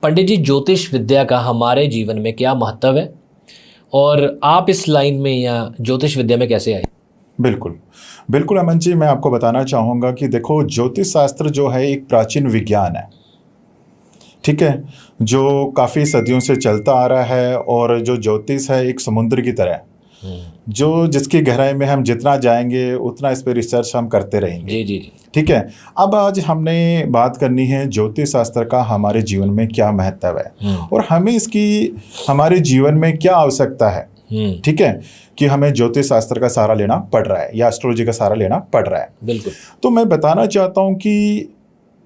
पंडित जी, ज्योतिष विद्या का हमारे जीवन में क्या महत्व है और आप इस लाइन में या ज्योतिष विद्या में कैसे आए? बिल्कुल बिल्कुल अमन जी, मैं आपको बताना चाहूँगा कि देखो, ज्योतिष शास्त्र जो है एक प्राचीन विज्ञान है। ठीक है, जो काफ़ी सदियों से चलता आ रहा है। और जो ज्योतिष है एक समुद्र की तरह है, जो जिसकी गहराई में हम जितना जाएंगे उतना इस पर रिसर्च हम करते रहेंगे। जी जी जी। ठीक है, अब आज हमने बात करनी है ज्योतिष शास्त्र का हमारे जीवन में क्या महत्व है और हमें इसकी हमारे जीवन में क्या आवश्यकता है। ठीक है, कि हमें ज्योतिष शास्त्र का सहारा लेना पड़ रहा है या एस्ट्रोलॉजी का सहारा लेना पड़ रहा है। बिल्कुल। तो मैं बताना चाहता हूँ कि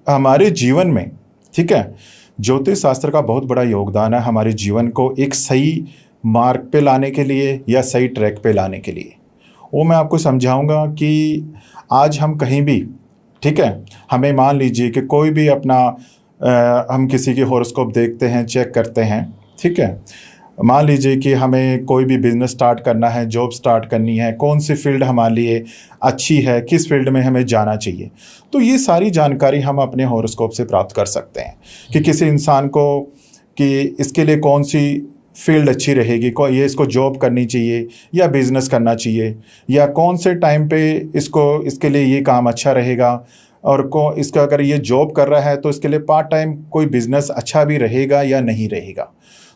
हमारे जीवन में, ठीक है, ज्योतिष शास्त्र का बहुत बड़ा योगदान है हमारे जीवन को एक सही मार्ग पे लाने के लिए या सही ट्रैक पे लाने के लिए। वो मैं आपको समझाऊंगा कि आज हम कहीं भी, ठीक है, हमें मान लीजिए कि कोई भी अपना हम किसी की हॉरोस्कोप देखते हैं, चेक करते हैं। ठीक है, मान लीजिए कि हमें कोई भी बिजनेस स्टार्ट करना है, जॉब स्टार्ट करनी है, कौन सी फील्ड हमारे लिए अच्छी है, किस फील्ड में हमें जाना चाहिए, तो ये सारी जानकारी हम अपने हॉरोस्कोप से प्राप्त कर सकते हैं कि किसी इंसान को कि इसके लिए कौन सी फील्ड अच्छी रहेगी, ये इसको जॉब करनी चाहिए या बिजनेस करना चाहिए, या कौन से टाइम पे इसके लिए ये काम अच्छा रहेगा, और इसका अगर ये जॉब कर रहा है तो इसके लिए पार्ट टाइम कोई बिजनेस अच्छा भी रहेगा या नहीं रहेगा।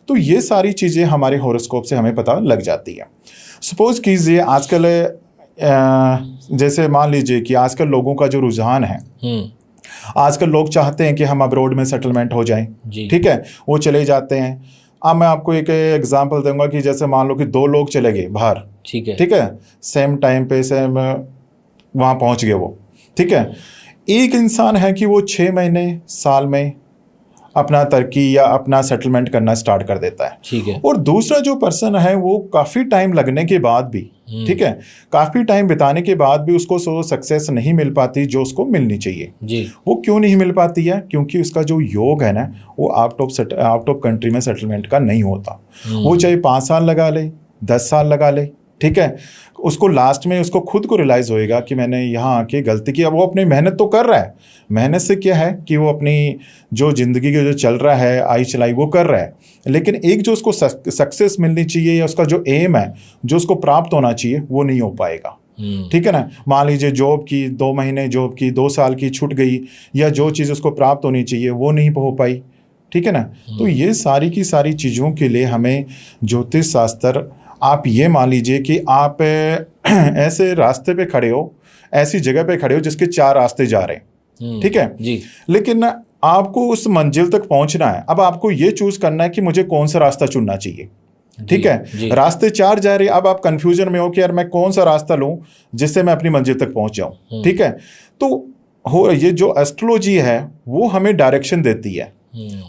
तो ये सारी चीज़ें हमारे हॉरोस्कोप से हमें पता लग जाती है। सपोज कीजिए आजकल जैसे मान लीजिए कि आजकल लोगों का जो रुझान है, आजकल लोग चाहते हैं कि हम अब्रॉड में सेटलमेंट हो जाएं। ठीक है, वो चले जाते हैं। अब मैं आपको एक एग्जांपल दूंगा कि जैसे मान लो कि दो लोग चले गए बाहर, ठीक है, सेम टाइम पे सेम वहाँ पहुँच गए वो। ठीक है, एक इंसान है कि वो 6 महीने साल में अपना तरक्की या अपना सेटलमेंट करना स्टार्ट कर देता है। ठीक है, और दूसरा जो पर्सन है वो काफ़ी टाइम लगने के बाद भी, ठीक है, काफ़ी टाइम बिताने के बाद भी उसको सक्सेस नहीं मिल पाती जो उसको मिलनी चाहिए जी। वो क्यों नहीं मिल पाती है? क्योंकि उसका जो योग है ना, वो आउट ऑफ कंट्री में सेटलमेंट का नहीं होता। वो चाहे 5 साल लगा ले, 10 साल लगा ले, ठीक है, उसको लास्ट में उसको खुद को रियलाइज़ होएगा कि मैंने यहाँ आके गलती की। अब वो अपनी मेहनत तो कर रहा है, मेहनत से क्या है कि वो अपनी जो ज़िंदगी के जो चल रहा है आई चलाई वो कर रहा है, लेकिन एक जो उसको सक्सेस मिलनी चाहिए या उसका जो एम है जो उसको प्राप्त होना चाहिए वो नहीं हो पाएगा। ठीक है ना, मान लीजिए जॉब की 2 महीने जॉब की 2 साल की छूट गई, या जो चीज़ उसको प्राप्त होनी चाहिए वो नहीं हो पाई। ठीक है ना, तो ये सारी की सारी चीज़ों के लिए हमें ज्योतिष शास्त्र, आप ये मान लीजिए कि आप ऐसे रास्ते पे खड़े हो, ऐसी जगह पे खड़े हो जिसके 4 रास्ते जा रहे हैं। ठीक है जी। लेकिन आपको उस मंजिल तक पहुंचना है। अब आपको ये चूज करना है कि मुझे कौन सा रास्ता चुनना चाहिए। ठीक है, रास्ते 4 जा रहे हैं, अब आप कंफ्यूजन में हो कि यार मैं कौन सा रास्ता लूं जिससे मैं अपनी मंजिल तक पहुंच जाऊं। ठीक है, तो ये जो एस्ट्रोलॉजी है वो हमें डायरेक्शन देती है,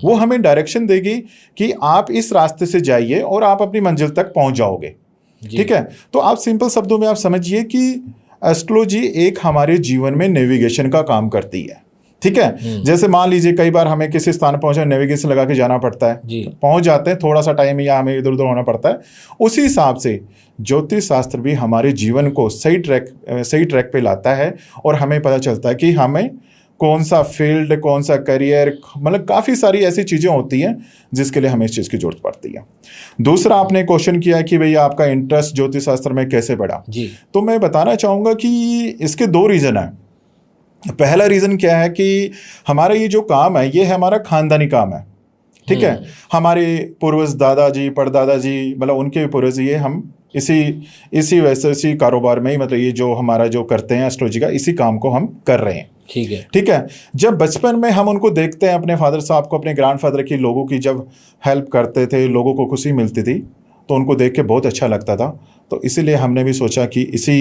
वो हमें डायरेक्शन देगी कि आप इस रास्ते से जाइए और आप अपनी मंजिल तक पहुंच जाओगे। ठीक है, तो आप सिंपल शब्दों में आप समझिए कि एस्ट्रोलॉजी एक हमारे जीवन में नेविगेशन का काम करती है। ठीक है, जैसे मान लीजिए कई बार हमें किसी स्थान पर पहुंचना, नेविगेशन लगा के जाना पड़ता है, पहुंच जाते हैं, थोड़ा सा टाइम या हमें इधर उधर होना पड़ता है। उसी हिसाब से ज्योतिष शास्त्र भी हमारे जीवन को सही ट्रैक पे लाता है और हमें पता चलता है कि हमें कौन सा फील्ड, कौन सा करियर, मतलब काफ़ी सारी ऐसी चीज़ें होती हैं जिसके लिए हमें इस चीज़ की जरूरत पड़ती है। दूसरा आपने क्वेश्चन किया कि भैया आपका इंटरेस्ट ज्योतिष शास्त्र में कैसे बढ़ा जी। तो मैं बताना चाहूँगा कि इसके 2 रीज़न हैं। पहला रीज़न क्या है कि हमारा ये जो काम है ये हमारा खानदानी काम है। ठीक है, हमारे पूर्वज दादाजी परदादाजी, मतलब उनके पूर्वज, ये हम इसी वैसे इसी कारोबार में ही, मतलब ये जो हमारा जो करते हैं एस्ट्रोलॉजी का, इसी काम को हम कर रहे हैं। ठीक है, जब बचपन में हम उनको देखते हैं अपने फादर साहब को, अपने ग्रैंडफादर की, लोगों की जब हेल्प करते थे, लोगों को खुशी मिलती थी, तो उनको देख के बहुत अच्छा लगता था। तो इसीलिए हमने भी सोचा कि इसी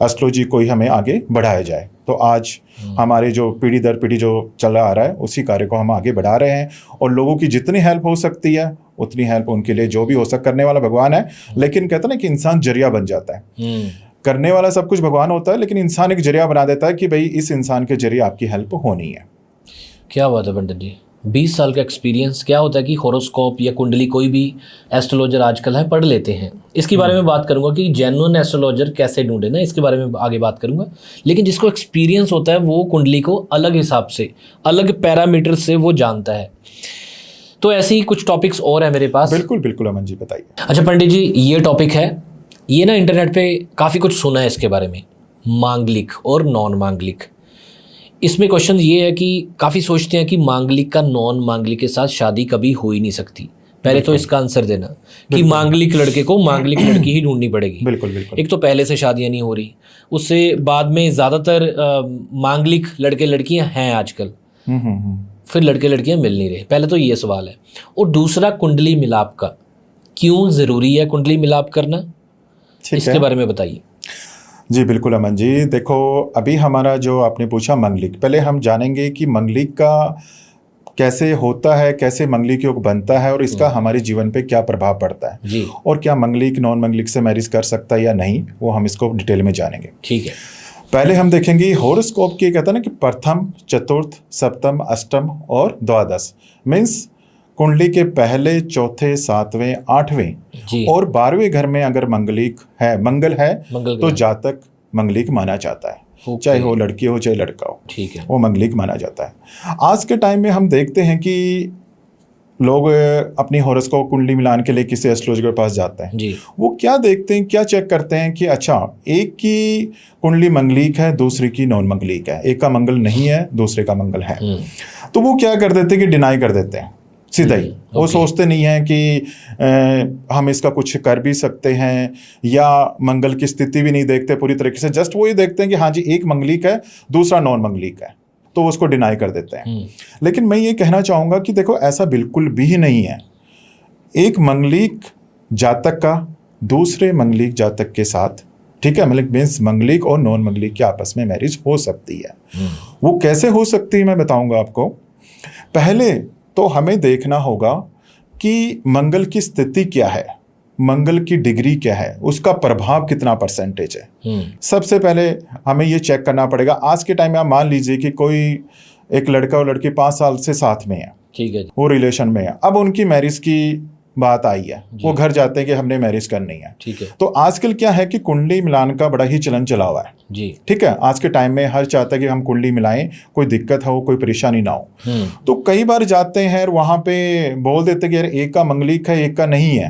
एस्ट्रोलॉजी को ही हमें आगे बढ़ाया जाए। तो आज हमारे जो पीढ़ी दर पीढ़ी जो चला आ रहा है उसी कार्य को हम आगे बढ़ा रहे हैं, और लोगों की जितनी हेल्प हो सकती है उतनी हेल्प उनके लिए, जो भी हो करने वाला भगवान है, लेकिन कहते हैं ना कि इंसान जरिया बन जाता है। करने वाला सब कुछ भगवान होता है, लेकिन इंसान एक जरिया बना देता है कि भाई इस इंसान के जरिए आपकी हेल्प होनी है। क्या बात है पंडित जी, 20 साल का एक्सपीरियंस। क्या होता है कि हॉरोस्कोप या कुंडली कोई भी एस्ट्रोलॉजर आजकल है पढ़ लेते हैं, इसके बारे में बात करूंगा कि जेन्युइन एस्ट्रोलॉजर कैसे ढूंढे ना, इसके बारे में आगे बात करूंगा। लेकिन जिसको एक्सपीरियंस होता है वो कुंडली को अलग हिसाब से, अलग पैरामीटर से वो जानता है। तो ऐसे ही कुछ टॉपिक्स और है मेरे पास। बिल्कुल बिल्कुल अमन जी, बताइए। अच्छा पंडित जी, ये टॉपिक है, ये ना इंटरनेट पे काफ़ी कुछ सुना है इसके बारे में, मांगलिक और नॉन मांगलिक। इसमें क्वेश्चन ये है कि काफ़ी सोचते हैं कि मांगलिक का नॉन मांगलिक के साथ शादी कभी हो ही नहीं सकती। पहले तो इसका आंसर देना कि मांगलिक लड़के को मांगलिक लड़की ही ढूंढनी पड़ेगी। बिल्कुल बिल्कुल। एक तो पहले से शादियां नहीं हो रही, उससे बाद में ज़्यादातर मांगलिक लड़के लड़कियां हैं आजकल, फिर लड़के लड़कियां मिल नहीं रहे। पहले तो ये सवाल है। और दूसरा, कुंडली मिलाप का क्यों ज़रूरी है कुंडली मिलाप करना, इसके बारे में बताइए। जी बिल्कुल अमन जी, देखो अभी हमारा जो आपने पूछा मंगलिक, पहले हम जानेंगे कि मंगलिक का कैसे होता है, कैसे मंगलिक योग बनता है और इसका हमारे जीवन पे क्या प्रभाव पड़ता है जी। और क्या मंगलिक नॉन मंगलिक से मैरिज कर सकता है या नहीं, वो हम इसको डिटेल में जानेंगे। ठीक है। पहले हम देखेंगे हॉरोस्कोप की, कहता है ना कि प्रथम, चतुर्थ, सप्तम, अष्टम और द्वादश, मीन्स कुंडली के पहले, चौथे, सातवें, आठवें और 12वें घर में अगर मंगलिक है, मंगल है, तो जातक मंगलिक माना जाता है। चाहे वो लड़की हो चाहे लड़का हो, ठीक है, वो मंगलिक माना जाता है। आज के टाइम में हम देखते हैं कि लोग अपनी हॉरोस्कोप कुंडली मिलान के लिए किसी एस्ट्रोलॉजर के पास जाते हैं जी। वो क्या देखते हैं, क्या चेक करते हैं कि अच्छा एक की कुंडली मंगलिक है, दूसरी की नॉन मंगलिक है, एक का मंगल नहीं है, दूसरे का मंगल है, तो वो क्या कर देते हैं कि डिनाई कर देते हैं सीधा ही। वो सोचते नहीं है कि हम इसका कुछ कर भी सकते हैं, या मंगल की स्थिति भी नहीं देखते पूरी तरीके से, जस्ट वो ये देखते हैं कि हाँ जी एक मंगलिक है, दूसरा नॉन मंगलिक है, तो वो उसको डिनाई कर देते हैं। लेकिन मैं ये कहना चाहूँगा कि देखो ऐसा बिल्कुल भी नहीं है। एक मंगलिक जातक का दूसरे मंगलिक जातक के साथ, ठीक है, मतलब मीन्स मंगलिक और नॉन मंगलिक के आपस में मैरिज हो सकती है। वो कैसे हो सकती है मैं बताऊंगा आपको। पहले तो हमें देखना होगा कि मंगल की स्थिति क्या है, मंगल की डिग्री क्या है, उसका प्रभाव कितना परसेंटेज है। सबसे पहले हमें ये चेक करना पड़ेगा। आज के टाइम में आप मान लीजिए कि कोई एक लड़का और लड़की 5 साल से साथ में है, ठीक है, वो रिलेशन में है, अब उनकी मैरिज की बात आई है, वो घर जाते हैं कि हमने मैरिज करनी है, ठीक है। तो आजकल क्या है कि कुंडली मिलान का बड़ा ही चलन चला हुआ है जी, ठीक है। आज के टाइम में हर चाहता है कि हम कुंडली मिलाएं, कोई दिक्कत हो, कोई परेशानी ना हो। तो कई बार जाते हैं और वहां पे बोल देते कि यार एक का मंगलिक है, एक का नहीं है,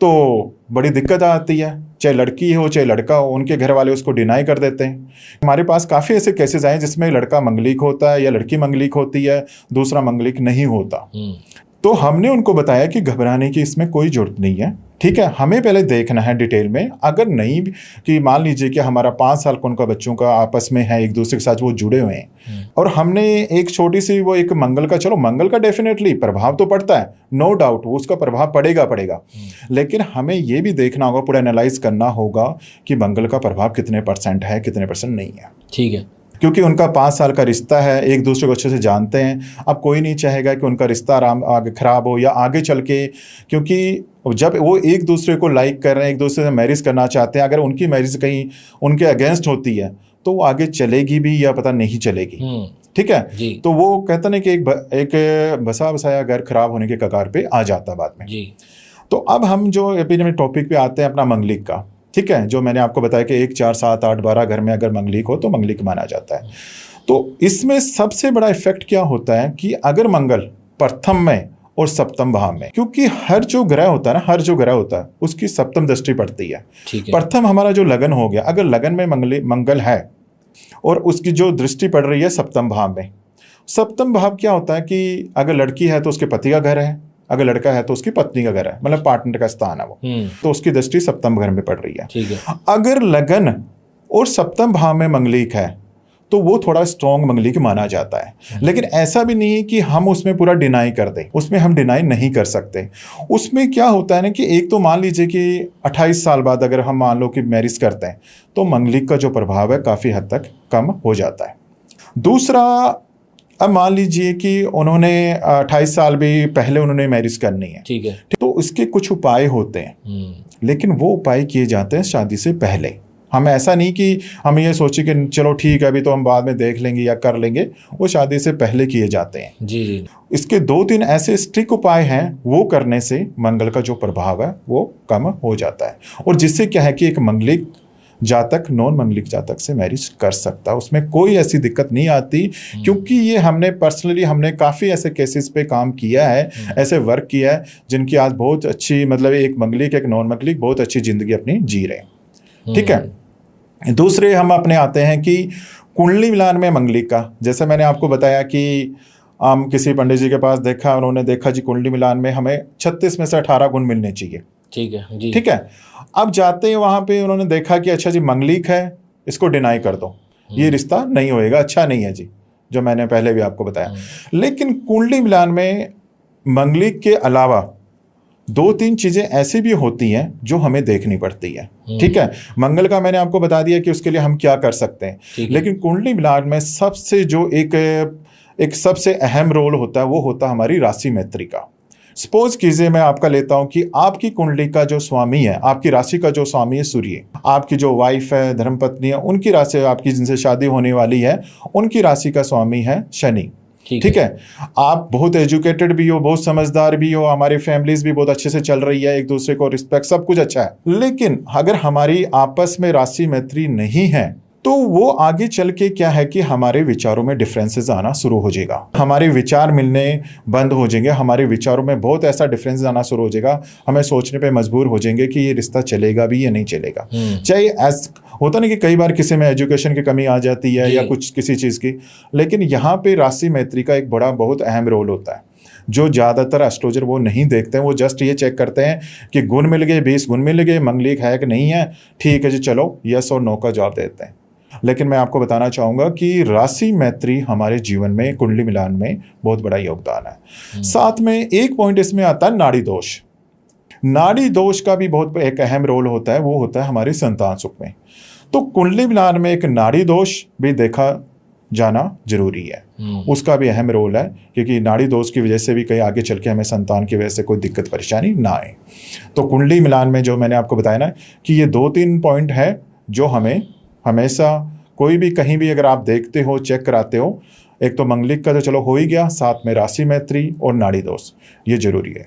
तो बड़ी दिक्कत आती है। चाहे लड़की हो चाहे लड़का हो, उनके घर वाले उसको डिनाई कर देते हैं। हमारे पास काफ़ी ऐसे केसेस आए जिसमें लड़का मंगलिक होता है या लड़की मंगलिक होती है, दूसरा मंगलिक नहीं होता। तो हमने उनको बताया कि घबराने की इसमें कोई जरूरत नहीं है, ठीक है। हमें पहले देखना है डिटेल में, अगर नहीं कि मान लीजिए कि हमारा 5 साल का उनका बच्चों का आपस में है, एक दूसरे के साथ वो जुड़े हुए हैं, और हमने एक छोटी सी वो एक मंगल का, चलो मंगल का डेफिनेटली प्रभाव तो पड़ता है, नो डाउट वो उसका प्रभाव पड़ेगा, लेकिन हमें ये भी देखना होगा, पूरा एनालाइज करना होगा कि मंगल का प्रभाव कितने % है, कितने % नहीं है, ठीक है। क्योंकि उनका 5 साल का रिश्ता है, एक दूसरे को अच्छे से जानते हैं। अब कोई नहीं चाहेगा कि उनका रिश्ता आगे खराब हो या आगे चल के, क्योंकि जब वो एक दूसरे को लाइक कर रहे हैं, एक दूसरे से मैरिज करना चाहते हैं, अगर उनकी मैरिज कहीं उनके अगेंस्ट होती है तो वो आगे चलेगी भी या पता नहीं चलेगी, ठीक है। तो वो कहते ना कि एक बसा बसाया घर खराब होने के कगार पे आ जाता बाद में जी। तो अब हम जो अभी टॉपिक पे आते हैं अपना मंगलिक का, ठीक है, जो मैंने आपको बताया कि 1, 4, 7, 8, 12 घर में अगर मंगलिक हो तो मंगलिक माना जाता है। तो इसमें सबसे बड़ा इफेक्ट क्या होता है कि अगर मंगल प्रथम में और सप्तम भाव में, क्योंकि हर जो ग्रह होता है ना, हर जो ग्रह होता है उसकी सप्तम दृष्टि पड़ती है। प्रथम हमारा जो लगन हो गया, अगर लगन में मंगल है और उसकी जो दृष्टि पड़ रही है सप्तम भाव में, सप्तम भाव क्या होता है कि अगर लड़की है तो उसके पति का घर है, अगर लड़का है तो उसकी पत्नी का घर है, मतलब पार्टनर का स्थान है वो, तो उसकी दृष्टि सप्तम घर में पड़ रही है, ठीक है। अगर लगन और सप्तम भाव में मंगलिक है तो वो थोड़ा स्ट्रॉन्ग मंगलिक माना जाता है। लेकिन ऐसा भी नहीं है कि हम उसमें पूरा डिनाई कर दें, उसमें हम डिनाई नहीं कर सकते। उसमें क्या होता है ना कि एक तो मान लीजिए कि 28 साल बाद अगर हम मान लो कि मैरिज करते हैं तो मंगलिक का जो प्रभाव है काफ़ी हद तक कम हो जाता है। दूसरा, अब मान लीजिए कि उन्होंने 28 साल भी पहले उन्होंने मैरिज करनी है, ठीक है, तो उसके कुछ उपाय होते हैं, लेकिन वो उपाय किए जाते हैं शादी से पहले। हम ऐसा नहीं कि हम ये सोचे कि चलो ठीक है अभी तो हम बाद में देख लेंगे या कर लेंगे, वो शादी से पहले किए जाते हैं जी जी। इसके 2-3 ऐसे स्ट्रिक्ट उपाय हैं, वो करने से मंगल का जो प्रभाव है वो कम हो जाता है, और जिससे क्या है कि एक मंगलिक जातक नॉन मंगलिक जातक से मैरिज कर सकता, उसमें कोई ऐसी दिक्कत नहीं आती, क्योंकि ये हमने काफ़ी ऐसे केसेस पे काम किया है, ऐसे वर्क किया है जिनकी आज बहुत अच्छी, मतलब एक मंगलिक एक नॉन मंगलिक बहुत अच्छी ज़िंदगी अपनी जी रहे हैं। ठीक है। दूसरे हम अपने आते हैं कि कुंडली मिलान में मंगलिक का, जैसे मैंने आपको बताया कि हम किसी पंडित जी के पास देखा, उन्होंने देखा जी कुंडली मिलान में हमें 36 में से 18 गुण मिलने चाहिए। ठीक है जी। ठीक है। अब जाते हैं वहां पे, उन्होंने देखा कि अच्छा जी मंगलिक है, इसको डिनाई कर दो, ये रिश्ता नहीं होएगा, अच्छा नहीं है जी, जो मैंने पहले भी आपको बताया। लेकिन कुंडली मिलान में मंगलिक के अलावा 2-3 चीजें ऐसी भी होती हैं जो हमें देखनी पड़ती है। ठीक है। मंगल का मैंने आपको बता दिया कि उसके लिए हम क्या कर सकते हैं, लेकिन कुंडली मिलान में सबसे जो एक सबसे अहम रोल होता है वो होता है हमारी राशि मैत्री का। सपोज कीजिए मैं आपका लेता हूं कि आपकी कुंडली का जो स्वामी है, आपकी राशि का जो स्वामी है सूर्य, आपकी जो वाइफ है, धर्मपत्नी है, उनकी राशि, आपकी जिनसे शादी होने वाली है, उनकी राशि का स्वामी है शनि। ठीक है। आप बहुत एजुकेटेड भी हो, बहुत समझदार भी हो, हमारी फैमिलीज भी बहुत अच्छे से चल रही है, एक दूसरे को रिस्पेक्ट, सब कुछ अच्छा है, लेकिन अगर हमारी आपस में राशि मैत्री नहीं है तो वो आगे चल के क्या है कि हमारे विचारों में डिफरेंसेस आना शुरू हो जाएगा, हमारे विचार मिलने बंद हो जाएंगे, हमारे विचारों में बहुत ऐसा डिफरेंस आना शुरू हो जाएगा, हमें सोचने पे मजबूर हो जाएंगे कि ये रिश्ता चलेगा भी या नहीं चलेगा। चाहे होता नहीं कि कई बार किसी में एजुकेशन की कमी आ जाती है या कुछ किसी चीज़ की, लेकिन यहाँ पे राशि मैत्री का एक बड़ा बहुत अहम रोल होता है, जो ज़्यादातर एस्ट्रोलॉजर वो नहीं देखते हैं। वो जस्ट ये चेक करते हैं कि गुण मिल गए, 20 गुण मिल गए, मंगलिक है कि नहीं है, ठीक है जी चलो, यस और नो का जवाब देते हैं। लेकिन मैं आपको बताना चाहूँगा कि राशि मैत्री हमारे जीवन में कुंडली मिलान में बहुत बड़ा योगदान है। साथ में एक पॉइंट इसमें आता है नाड़ी दोष। नाड़ी दोष का भी बहुत एक अहम रोल होता है, वो होता है हमारी संतान सुख में। तो कुंडली मिलान में एक नाड़ी दोष भी देखा जाना जरूरी है, उसका भी अहम रोल है, क्योंकि नाड़ी दोष की वजह से भी कहीं आगे चल के हमें संतान की वजह से कोई दिक्कत परेशानी ना आए। तो कुंडली मिलान में जो मैंने आपको बताया ना कि ये 2-3 पॉइंट है जो हमें हमेशा कोई भी कहीं भी अगर आप देखते हो, चेक कराते हो, एक तो मंगलिक का तो चलो हो ही गया, साथ में राशि मैत्री और नाड़ी दोष, ये जरूरी है।